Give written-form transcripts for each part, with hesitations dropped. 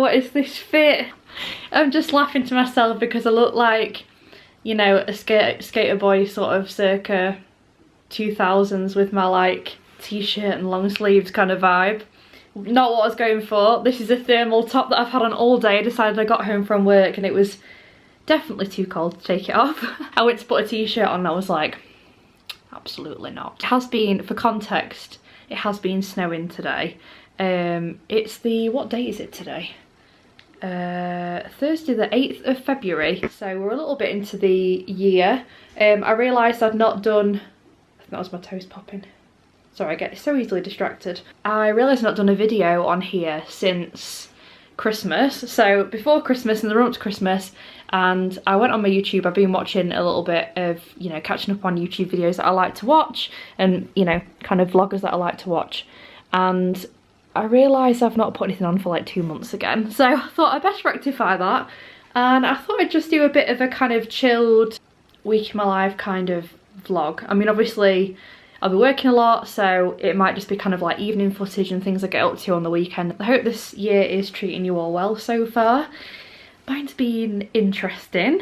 what is this fit? I'm just laughing to myself because I look like, you know, a skater boy sort of circa 2000s with my like t-shirt and long sleeves kind of vibe. Not what I was going for. This is a thermal top that I've had on all day. I decided I got home from work and it was definitely too cold to take it off. I went to put a t-shirt on and I was like, absolutely not. It has been, for context, it has been snowing today. It's the, what date is it today? Thursday the 8th of February. So we're a little bit into the year. I realised I'd not done, I think that was my toast popping. Sorry, I get so easily distracted. I realised I've not done a video on here since Christmas. So before Christmas and the run up to Christmas, and I went on my YouTube. I've been watching a little bit of, you know, catching up on YouTube videos that I like to watch and, you know, kind of vloggers that I like to watch. And I realised I've not put anything on for like 2 months again. So I thought I'd best rectify that. And I thought I'd just do a bit of a kind of chilled week in my life kind of vlog. I mean, obviously I'll be working a lot, so it might just be kind of like evening footage and things I get up to on the weekend. I hope this year is treating you all well so far. Mine's been interesting,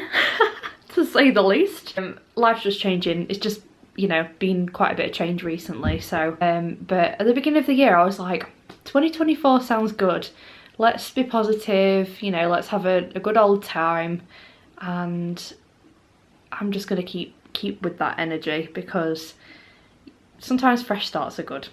to say the least. Life's just changing. It's just, you know, been quite a bit of change recently. So, but at the beginning of the year, I was like, 2024 sounds good. Let's be positive, you know, let's have a good old time. And I'm just gonna keep with that energy because sometimes fresh starts are good.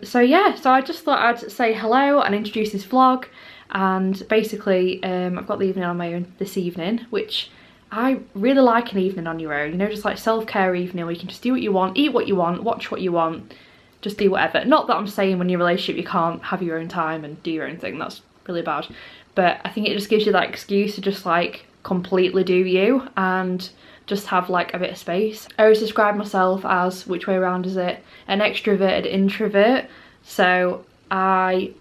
So yeah, so I just thought I'd say hello and introduce this vlog. And basically I've got the evening on my own this evening, which I really like, an evening on your own, you know, just like self-care evening where you can just do what you want, eat what you want, watch what you want, just do whatever. Not that I'm saying when you're in a relationship you can't have your own time and do your own thing, that's really bad, but I think it just gives you that excuse to just like completely do you and just have like a bit of space. I always describe myself as, which way around is it, an extroverted introvert. So I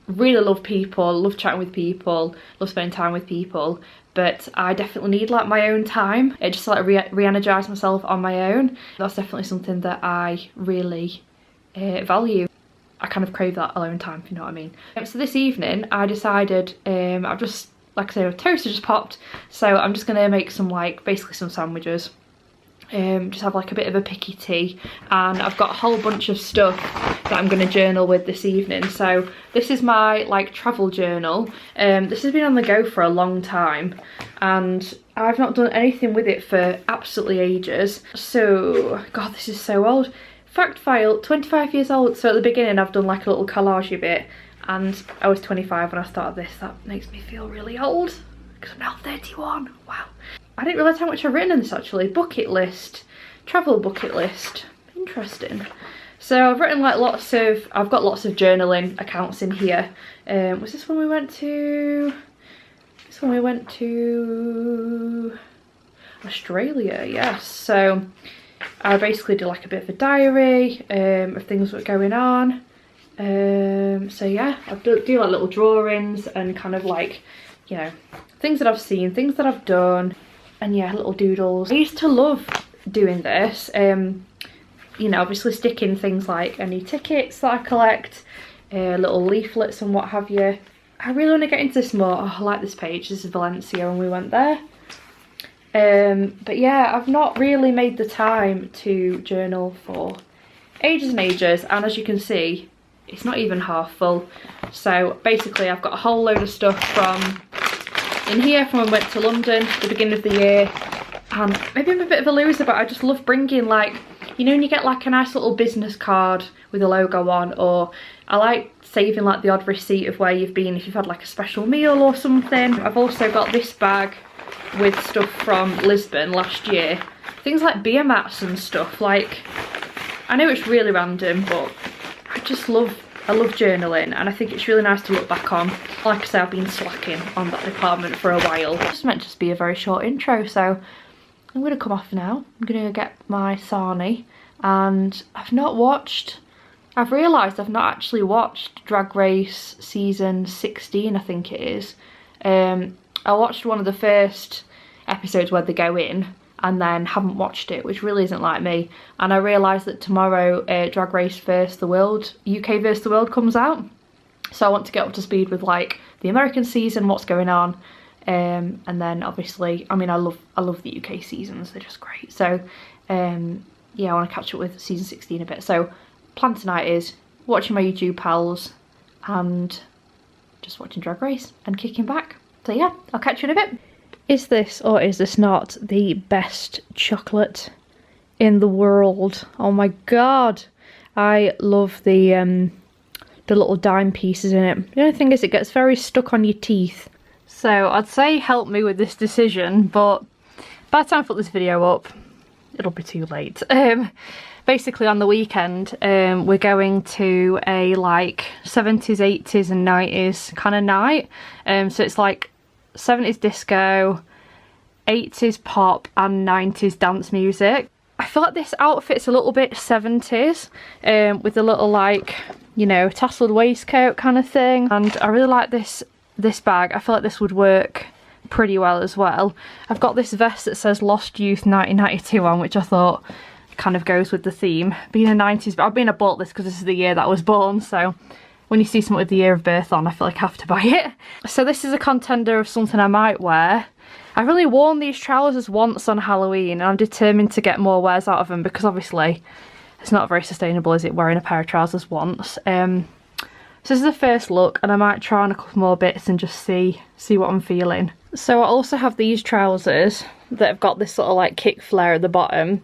really love people, love chatting with people, love spending time with people, but I definitely need like my own time. It just like re-energise myself on my own. That's definitely something that I really value. I kind of crave that alone time, if you know what I mean. So this evening I decided, I've just, like I say, a toaster just popped, so I'm just gonna make some like, basically some sandwiches. Just have like a bit of a picky tea, and I've got a whole bunch of stuff that I'm going to journal with this evening. So this is my like travel journal. This has been on the go for a long time and I've not done anything with it for absolutely ages. So god, this is so old. Fact file, 25 years old. So at the beginning I've done like a little collage bit, and I was 25 when I started this. That makes me feel really old because I'm now 31. Wow. I didn't realise how much I've written in this actually. Bucket list, travel bucket list, interesting. So I've written like I've got lots of journaling accounts in here. Was this when we went to, Australia, yes. So I basically do like a bit of a diary of things that were going on. So yeah, I do like little drawings and kind of like, you know, things that I've seen, things that I've done. And yeah, little doodles. I used to love doing this, you know, obviously sticking things like any tickets that I collect, little leaflets and what have you. I really want to get into this more. Oh, I like this page. This is Valencia when we went there. But yeah, I've not really made the time to journal for ages and ages, and as you can see, it's not even half full. So basically I've got a whole load of stuff from in here from when I went to London at the beginning of the year. And maybe I'm a bit of a loser, but I just love bringing, like, you know when you get like a nice little business card with a logo on, or I like saving like the odd receipt of where you've been if you've had like a special meal or something. I've also got this bag with stuff from Lisbon last year. Things like beer mats and stuff. Like, I know it's really random, but I love journaling, and I think it's really nice to look back on. Like I say, I've been slacking on that department for a while. This meant to just be a very short intro, so I'm going to come off now. I'm going to get my sarnie, and I've realised I've not actually watched Drag Race season 16, I think it is. I watched one of the first episodes where they go in, and then haven't watched it, which really isn't like me. And I realised that tomorrow Drag Race vs the World, UK vs the World comes out. So I want to get up to speed with like the American season, what's going on, and then obviously, I mean, I love the UK seasons, they're just great. So yeah, I want to catch up with season 16 a bit. So plan tonight is watching my YouTube pals and just watching Drag Race and kicking back. So yeah, I'll catch you in a bit. Is this or is this not the best chocolate in the world? Oh my god, I love the little dime pieces in it. The only thing is it gets very stuck on your teeth. So I'd say help me with this decision, but by the time I put this video up, it'll be too late. Basically on the weekend, we're going to a like 70s, 80s and 90s kind of night. So it's like 70s disco, 80s pop and 90s dance music. I feel like this outfit's a little bit 70s, with a little like, you know, tasseled waistcoat kind of thing. And I really like this bag. I feel like this would work pretty well as well. I've got this vest that says Lost Youth 1992 on, which I thought kind of goes with the theme. Being a 90s, but I bought this because this is the year that I was born, so when you see something with the year of birth on, I feel like I have to buy it. So this is a contender of something I might wear. I've only worn these trousers once on Halloween and I'm determined to get more wears out of them because obviously it's not very sustainable, is it, wearing a pair of trousers once. So this is the first look and I might try on a couple more bits and just see what I'm feeling. So I also have these trousers that have got this sort of like kick flare at the bottom.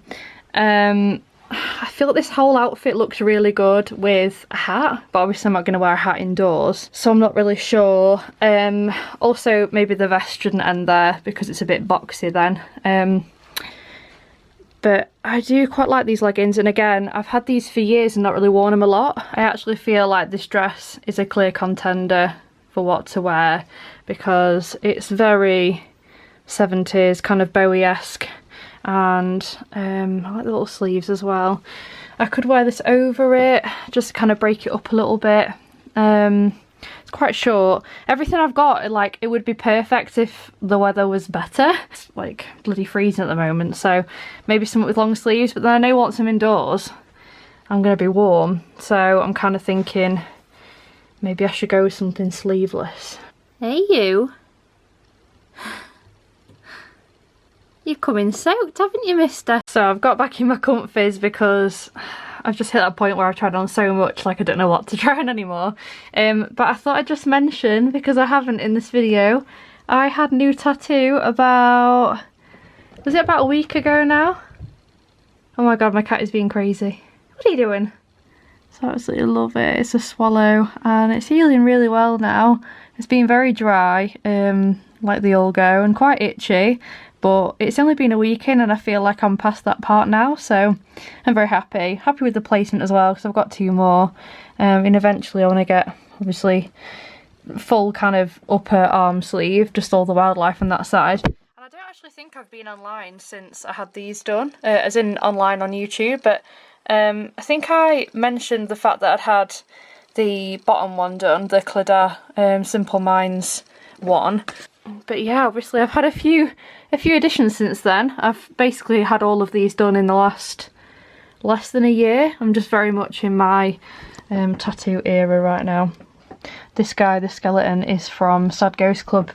I feel like this whole outfit looks really good with a hat, but obviously I'm not going to wear a hat indoors, so I'm not really sure. Also maybe the vest shouldn't end there because it's a bit boxy then. But I do quite like these leggings, and again, I've had these for years and not really worn them a lot. I actually feel like this dress is a clear contender for what to wear because it's very 70s, kind of Bowie-esque. And I like the little sleeves as well. I could wear this over it, just kind of break it up a little bit. It's quite short. Everything I've got, like, it would be perfect if the weather was better. It's like bloody freezing at the moment, so maybe something with long sleeves, but then I know once I'm indoors I'm gonna be warm, so I'm kind of thinking maybe I should go with something sleeveless. Hey you! You've come in soaked, haven't you, mister? So I've got back in my comfies because I've just hit that point where I've tried on so much, like I don't know what to try on anymore. But I thought I'd just mention, because I haven't in this video, I had a new tattoo about, was it about a week ago now? Oh my god, my cat is being crazy. What are you doing? So I absolutely love it. It's a swallow and it's healing really well now. It's been very dry, like they all go, and quite itchy. But it's only been a week in and I feel like I'm past that part now, so I'm very happy. Happy with the placement as well because I've got 2 more. And eventually I want to get, obviously, full kind of upper arm sleeve, just all the wildlife on that side. And I don't actually think I've been online since I had these done, as in online on YouTube, but I think I mentioned the fact that I'd had the bottom one done, the Clodagh Simple Minds one. But yeah, obviously I've had a few additions since then. I've basically had all of these done in the last less than a year. I'm just very much in my tattoo era right now. This guy, the skeleton, is from Sad Ghost Club,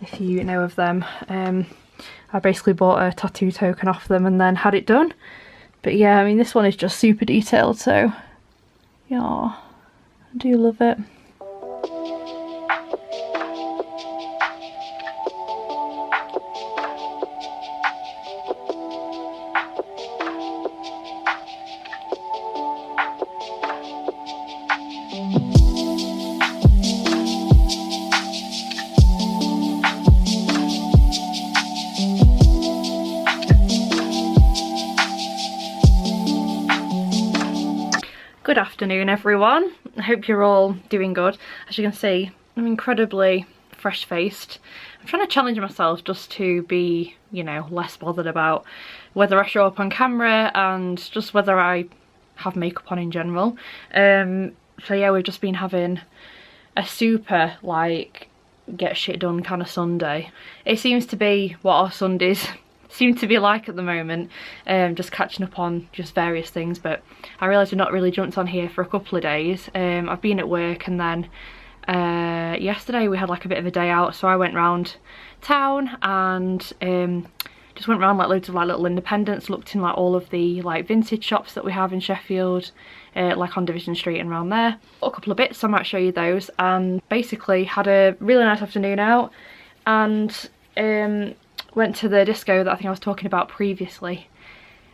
if you know of them. I basically bought a tattoo token off them and then had it done. But yeah, I mean, this one is just super detailed, so yeah, I do love it. Good afternoon everyone, I hope you're all doing good. As you can see, I'm incredibly fresh-faced. I'm trying to challenge myself just to be, you know, less bothered about whether I show up on camera and just whether I have makeup on in general. So yeah, we've just been having a super, like, get shit done kind of Sunday. It seems to be what our Sundays seem to be like at the moment, just catching up on just various things. But I realised I've not really jumped on here for a couple of days. I've been at work and then yesterday we had like a bit of a day out, so I went round town and just went around like loads of like little independents, looked in like all of the like vintage shops that we have in Sheffield, like on Division Street and around there. Got a couple of bits, so I might show you those, and basically had a really nice afternoon out and went to the disco that I think I was talking about previously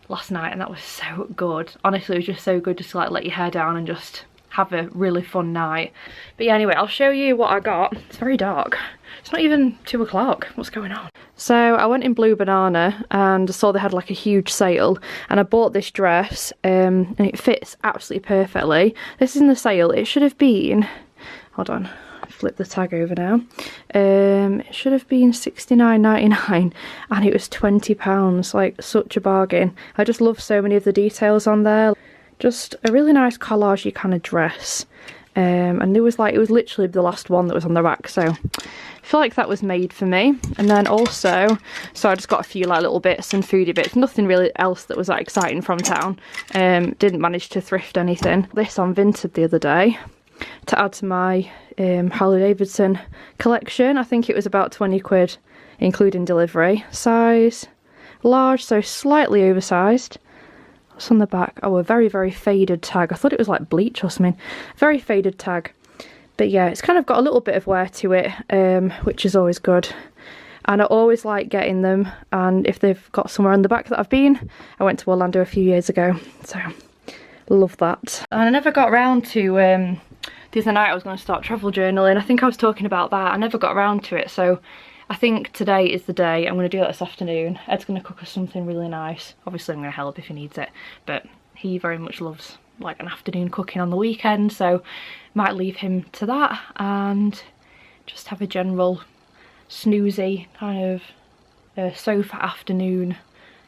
last night, and that was so good. Honestly, it was just so good just to like let your hair down and just have a really fun night. But yeah, anyway, I'll show you what I got. It's very dark. It's not even 2 o'clock. What's going on? So I went in Blue Banana and saw they had like a huge sale, and I bought this dress and it fits absolutely perfectly. This is in the sale. It should have been, hold on, flip the tag over now. It should have been £69.99 and it was £20, like such a bargain. I just love so many of the details on there. Just a really nice collagey kind of dress, and it was literally the last one that was on the rack, so I feel like that was made for me. And then also, so I just got a few like little bits and foodie bits, nothing really else that was that exciting from town. Didn't manage to thrift anything. This on Vinted the other day to add to my Harley Davidson collection. I think it was about 20 quid including delivery. Size large, so slightly oversized. What's on the back? Oh, a very, very faded tag. I thought it was like bleach or something. Very faded tag. But yeah, it's kind of got a little bit of wear to it, which is always good. And I always like getting them, and if they've got somewhere on the back that I've been. I went to Orlando a few years ago, so love that. And I never got around to, the other night I was going to start travel journaling. I think I was talking about that. I never got around to it, so I think today is the day. I'm going to do that this afternoon. Ed's going to cook us something really nice. Obviously I'm going to help if he needs it, but he very much loves like an afternoon cooking on the weekend, so might leave him to that and just have a general snoozy kind of sofa afternoon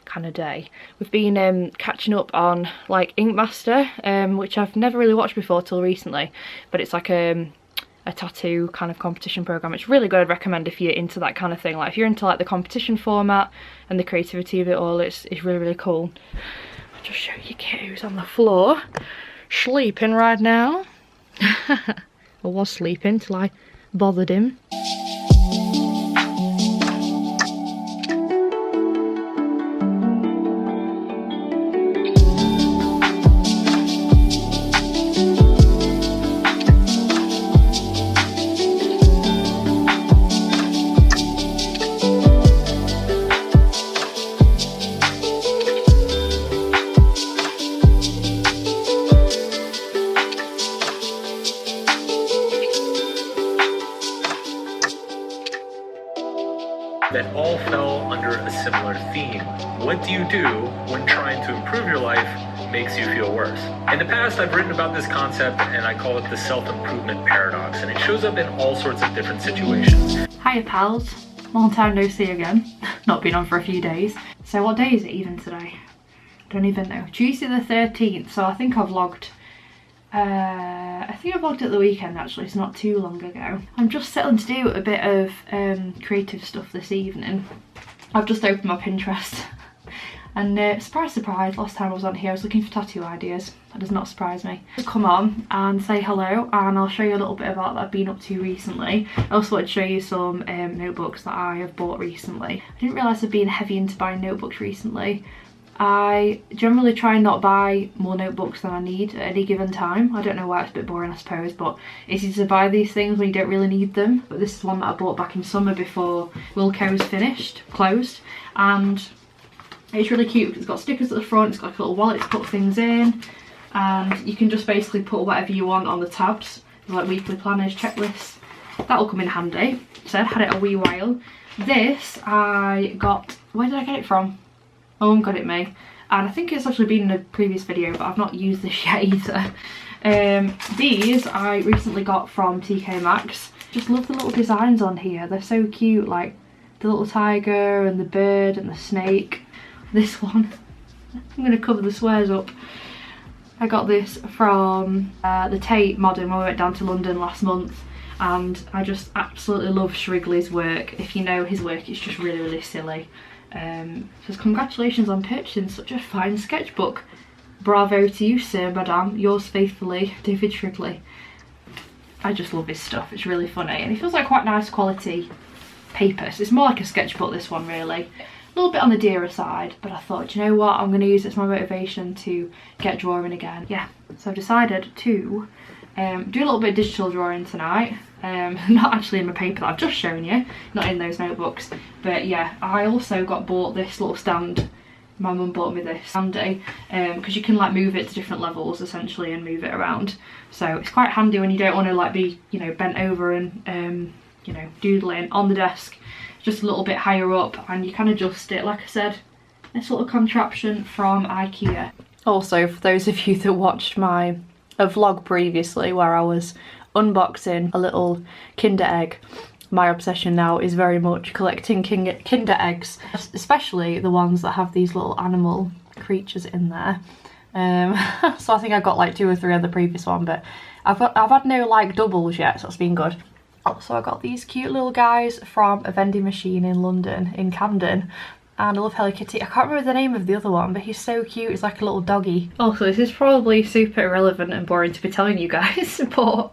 kind of day. We've been catching up on like Ink Master, which I've never really watched before till recently, but it's like a tattoo kind of competition program. It's really good. I'd recommend if you're into that kind of thing. Like if you're into like the competition format and the creativity of it all, it's really, really cool. I'll just show you kid who's on the floor sleeping right now. Or was sleeping till I bothered him. That all fell under a similar theme. What do you do when trying to improve your life makes you feel worse? In the past, I've written about this concept and I call it the self-improvement paradox, and it shows up in all sorts of different situations. Hiya pals, long time no see again. Not been on for a few days. So what day is it even today? I don't even know. Tuesday the 13th, so I think I've vlogged at the weekend actually, it's not too long ago. I'm just settling to do a bit of creative stuff this evening. I've just opened my Pinterest and surprise surprise, last time I was on here I was looking for tattoo ideas. That does not surprise me. Just come on and say hello and I'll show you a little bit about what I've been up to recently. I also wanted to show you some notebooks that I have bought recently. I didn't realise I've been heavy into buying notebooks recently. I generally try and not buy more notebooks than I need at any given time. I don't know why, it's a bit boring I suppose, but it's easy to buy these things when you don't really need them. But this is one that I bought back in summer before Wilko's closed, and it's really cute. It's got stickers at the front, it's got like a little wallet to put things in, and you can just basically put whatever you want on the tabs, like weekly planners, checklists. That'll come in handy. So I've had it a wee while. This I got, where did I get it from? Mum got it me, and I think it's actually been in a previous video, but I've not used this yet either. These I recently got from TK Maxx. Just love the little designs on here, they're so cute, like the little tiger and the bird and the snake. This one, I'm going to cover the swears up. I got this from the Tate Modern when we went down to London last month, and I just absolutely love Shrigley's work. If you know his work, it's just really, really silly. Says congratulations on purchasing such a fine sketchbook. Bravo to you, sir, madame. Yours faithfully, David Shrigley. I just love his stuff. It's really funny, and it feels like quite nice quality paper. So it's more like a sketchbook, this one, really. A little bit on the dearer side, but I thought, you know what, I'm going to use it as my motivation to get drawing again. Yeah, so I've decided to do a little bit of digital drawing tonight. Not actually in my paper that I've just shown you, not in those notebooks. But yeah, I also got bought this little stand. My mum bought me this handy, because you can like move it to different levels essentially and move it around. So it's quite handy when you don't want to like be, you know, bent over and you know, doodling on the desk. Just a little bit higher up, and you can adjust it, like I said, this little contraption from IKEA. Also, for those of you that watched a vlog previously where I was unboxing a little Kinder egg, my obsession now is very much collecting Kinder eggs, especially the ones that have these little animal creatures in there. So I think I got like 2 or 3 on the previous one, but I've had no like doubles yet, so it's been good. So I got these cute little guys from a vending machine in London, in Camden, and I love Hello Kitty. I can't remember the name of the other one, but he's so cute. He's like a little doggy. Also, this is probably super irrelevant and boring to be telling you guys, but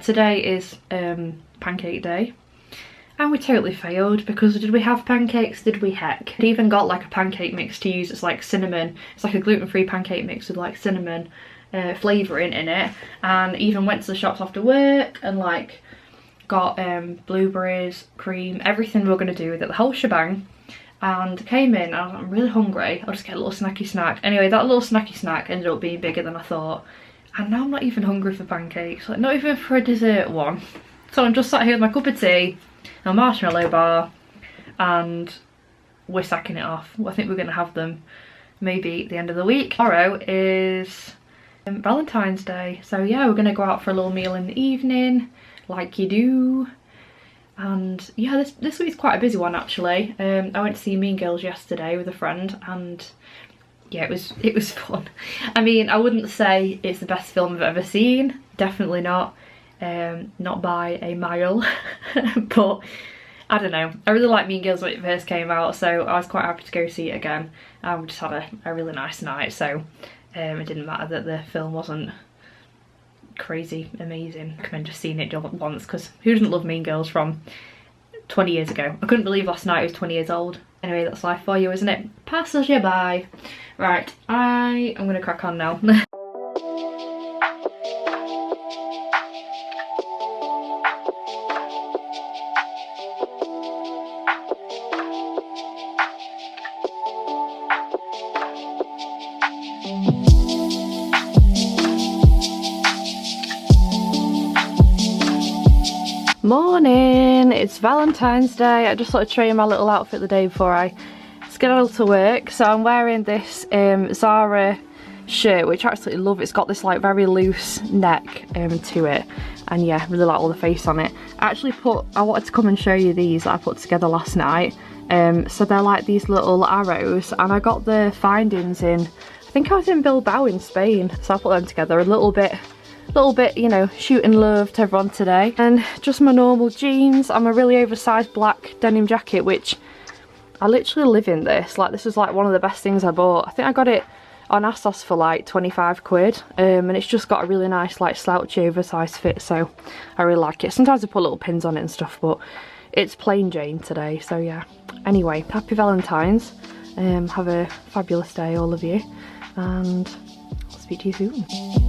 today is pancake day, and we totally failed because did we have pancakes? Did we heck? We even got like a pancake mix to use. It's like cinnamon. It's like a gluten-free pancake mix with like cinnamon flavouring in it, and even went to the shops after work and like got blueberries, cream, everything we were going to do with it, the whole shebang, and came in and I was like, I'm really hungry, I'll just get a little snacky snack. Anyway, that little snacky snack ended up being bigger than I thought, and now I'm not even hungry for pancakes, like not even for a dessert one. So I'm just sat here with my cup of tea, a marshmallow bar, and we're sacking it off. I think we're going to have them maybe at the end of the week. Tomorrow is Valentine's Day, so yeah, we're gonna go out for a little meal in the evening like you do. And yeah, this week's quite a busy one actually. I went to see Mean Girls yesterday with a friend, and yeah, it was fun. I mean, I wouldn't say it's the best film I've ever seen, definitely not by a mile. But I don't know, I really liked Mean Girls when it first came out, so I was quite happy to go see it again. We just had a really nice night, so it didn't matter that the film wasn't crazy amazing. I recommend just seeing it once, because who doesn't love Mean Girls from 20 years ago? I couldn't believe last night it was 20 years old. Anyway, that's life for you, isn't it? Passes you by. Right, I'm gonna crack on now. Morning, it's Valentine's Day. I just thought I'd show you my little outfit the day before I skedaddle to work. So I'm wearing this Zara shirt, which I absolutely love. It's got this like very loose neck to it, and yeah, really like all the face on it. I wanted to come and show you these that I put together last night. So they're like these little arrows, and I got the findings in, I think I was in Bilbao in Spain, so I put them together. A little bit, you know, shooting love to everyone today. And just my normal jeans and my really oversized black denim jacket, which I literally live in this. Like, this is like one of the best things I bought. I think I got it on ASOS for like 25 quid. And it's just got a really nice like slouchy oversized fit, so I really like it. Sometimes I put little pins on it and stuff, but it's plain Jane today, so yeah. Anyway, happy Valentine's. Have a fabulous day, all of you, and I'll speak to you soon.